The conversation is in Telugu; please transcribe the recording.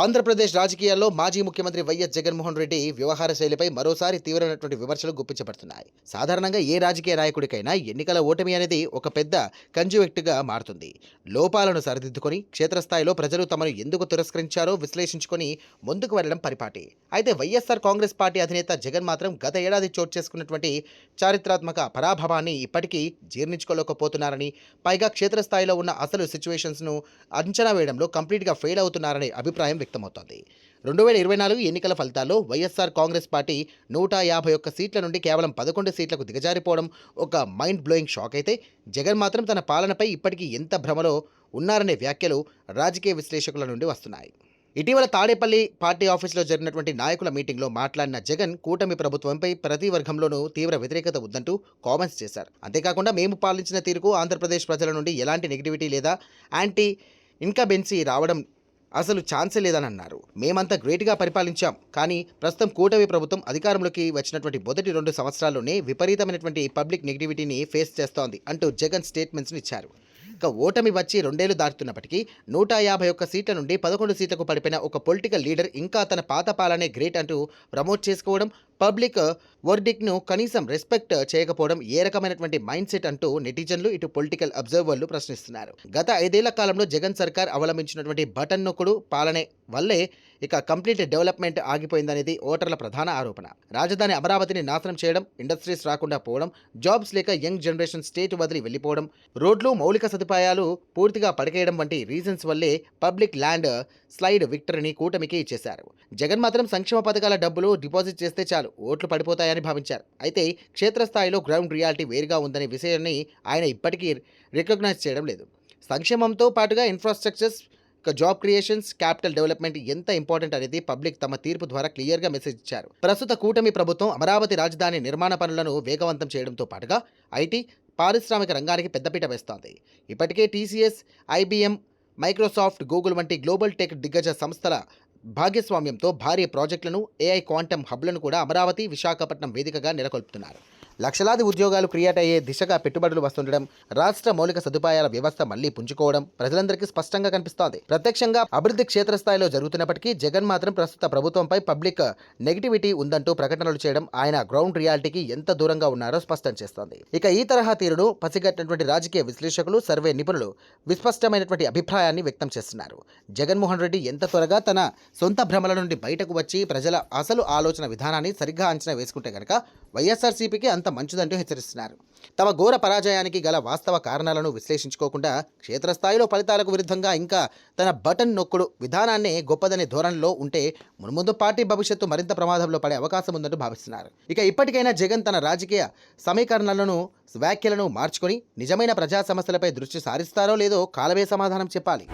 ఆంధ్రప్రదేశ్ రాజకీయాల్లో మాజీ ముఖ్యమంత్రి వైఎస్ జగన్మోహన్ రెడ్డి వ్యవహార శైలిపై మరోసారి తీవ్రమైనటువంటి విమర్శలు గుప్పించబడుతున్నాయి. సాధారణంగా ఏ రాజకీయ నాయకుడికైనా ఎన్నికల ఓటమి అనేది ఒక పెద్ద కంజువెక్టుగా మారుతుంది. లోపాలను సరిదిద్దుకొని క్షేత్రస్థాయిలో ప్రజలు తమను ఎందుకు తిరస్కరించారో విశ్లేషించుకొని ముందుకు వెళ్లడం పరిపాటి. అయితే వైఎస్ఆర్ కాంగ్రెస్ పార్టీ అధినేత జగన్ మాత్రం గత ఏడాది చోటు చేసుకున్నటువంటి చారిత్రాత్మక పరాభవాన్ని ఇప్పటికీ జీర్ణించుకోలేకపోతున్నారని, పైగా క్షేత్రస్థాయిలో ఉన్న అసలు సిచ్యువేషన్స్ను అంచనా వేయడంలో కంప్లీట్గా ఫెయిల్ అవుతున్నారనే అభిప్రాయం వ్యక్తమవుతోంది. 2024 ఎన్నికల ఫలితాల్లో వైఎస్ఆర్ కాంగ్రెస్ పార్టీ 151 సీట్ల నుండి కేవలం 11 సీట్లకు దిగజారిపోవడం ఒక మైండ్ బ్లోయింగ్ షాక్ అయితే, జగన్ మాత్రం తన పాలనపై ఇప్పటికీ ఎంత భ్రమలో ఉన్నారనే వ్యాఖ్యలు రాజకీయ విశ్లేషకుల నుండి వస్తున్నాయి. ఇటీవల తాడేపల్లి పార్టీ ఆఫీసులో జరిగినటువంటి నాయకుల మీటింగ్లో మాట్లాడిన జగన్ కూటమి ప్రభుత్వంపై ప్రతి వర్గంలోనూ తీవ్ర వ్యతిరేకత ఉందంటూ కామెంట్స్ చేశారు. అంతేకాకుండా మేము పాలించిన తీరుకు ఆంధ్రప్రదేశ్ ప్రజల నుండి ఎలాంటి నెగిటివిటీ లేదా యాంటీ ఇన్కంబెన్సీ రావడం అసలు ఛాన్సే లేదని అన్నారు. మేమంతా గ్రేట్గా పరిపాలించాం, కానీ ప్రస్తుతం కూటమి ప్రభుత్వం అధికారంలోకి వచ్చినటువంటి మొదటి 2 సంవత్సరాల్లోనే విపరీతమైనటువంటి పబ్లిక్ నెగిటివిటీని ఫేస్ చేస్తోంది అంటూ జగన్ స్టేట్మెంట్స్ని ఇచ్చారు. ఇక ఓటమి వచ్చి 2 ఏళ్లు దాటుతున్నప్పటికీ 151 సీట్ల నుండి 11 సీట్లకు పడిపోయిన ఒక పొలిటికల్ లీడర్ ఇంకా తన పాత పాలనే గ్రేట్ అంటూ ప్రమోట్ చేసుకోవడం, పబ్లిక్ వర్డిక్ట్ను కనీసం రెస్పెక్ట్ చేయకపోవడం ఏ రకమైనటువంటి మైండ్ సెట్ అంటూ నెటిజన్లు, ఇటు పొలిటికల్ అబ్జర్వర్లు ప్రశ్నిస్తున్నారు. గత 5 ఏళ్ల కాలంలో జగన్ సర్కార్ అవలంబించినటువంటి బటన్ నొక్కుడు పాలనే వల్లే ఇక కంప్లీట్ డెవలప్మెంట్ ఆగిపోయిందనేది ఓటర్ల ప్రధాన ఆరోపణ. రాజధాని అమరావతిని నాశనం చేయడం, ఇండస్ట్రీస్ రాకుండా పోవడం, జాబ్స్ లేక యంగ్ జనరేషన్ స్టేట్ వదిలి వెళ్ళిపోవడం, రోడ్లు మౌలిక సదుపాయాలు పూర్తిగా పడకేయడం వంటి రీజన్స్ వల్లే పబ్లిక్ ల్యాండ్ స్లైడ్ విక్టరీని కూటమికి ఇచ్చేశారు. జగన్ మాత్రం సంక్షేమ పథకాల డబ్బులు డిపాజిట్ చేస్తే చాలు ఓట్లు పడిపోతాయని భావించారు. అయితే క్షేత్రస్థాయిలో గ్రౌండ్ రియాలిటీ వేరుగా ఉందనే విషయాన్ని ఆయన ఇప్పటికీ రికగ్నైజ్ చేయడం లేదు. సంక్షేమంతో పాటుగా infrastructures, job creations, capital development ఎంత ఇంపార్టెంట్ అనేది పబ్లిక్ తమ తీర్పు ద్వారా క్లియర్గా మెసేజ్ ఇచ్చారు. ప్రస్తుత కూటమి ప్రభుత్వం అమరావతి రాజధాని నిర్మాణ పనులను వేగవంతం చేయడంతో పాటుగా ఐటీ, పారిశ్రామిక రంగానికి పెద్దపీట వేస్తోంది. ఇప్పటికే టీసీఎస్, ఐబీఎం, మైక్రోసాఫ్ట్, గూగుల్ వంటి గ్లోబల్ టెక్ దిగ్గజ సంస్థల భాగస్వామ్యంతో భారీ ప్రాజెక్టులను, ఏఐ క్వాంటమ్ హబ్లను కూడా అమరావతి, విశాఖపట్నం వేదికగా నెలకొల్పుతున్నారు. లక్షలాది ఉద్యోగాలు క్రియేట్ అయ్యే దిశగా పెట్టుబడులు వస్తుండడం, రాష్ట్ర మౌలిక సదుపాయాల వ్యవస్థ మళ్లీ పుంజుకోవడం ప్రజలందరికీ స్పష్టంగా కనిపిస్తోంది. ప్రత్యక్షంగా అభివృద్ధి క్షేత్రస్థాయిలో జరుగుతున్నప్పటికీ జగన్ మాత్రం ప్రస్తుత ప్రభుత్వంపై పబ్లిక్ నెగిటివిటీ ఉందంటూ ప్రకటనలు చేయడం ఆయన గ్రౌండ్ రియాలిటీకి ఎంత దూరంగా ఉన్నారో స్పష్టం చేస్తోంది. ఇక ఈ తరహా తీరును పసిగట్టినటువంటి రాజకీయ విశ్లేషకులు, సర్వే నిపుణులు విస్పష్టమైనటువంటి అభిప్రాయాన్ని వ్యక్తం చేస్తున్నారు. జగన్మోహన్ రెడ్డి ఎంత త్వరగా తన సొంత భ్రమల నుండి బయటకు వచ్చి ప్రజల అసలు ఆలోచన విధానాన్ని సరిగ్గా అంచనా వేసుకుంటే కనుక వైఎస్ఆర్సీపీకి అంత మంచిదంటూ హెచ్చరిస్తున్నారు. తమ ఘోర పరాజయానికి గల వాస్తవ కారణాలను విశ్లేషించుకోకుండా క్షేత్రస్థాయిలో ఫలితాలకు విరుద్ధంగా ఇంకా తన బటన్ నొక్కుడు విధానాన్నే గొప్పదనే ధోరణిలో ఉంటే మున్ముందు పార్టీ భవిష్యత్తు మరింత ప్రమాదంలో పడే అవకాశం ఉందంటూ భావిస్తున్నారు. ఇక ఇప్పటికైనా జగన్ తన రాజకీయ సమీకరణలను, వ్యాఖ్యలను మార్చుకొని నిజమైన ప్రజా సమస్యలపై దృష్టి సారిస్తారో లేదో కాలమే సమాధానం చెప్పాలి.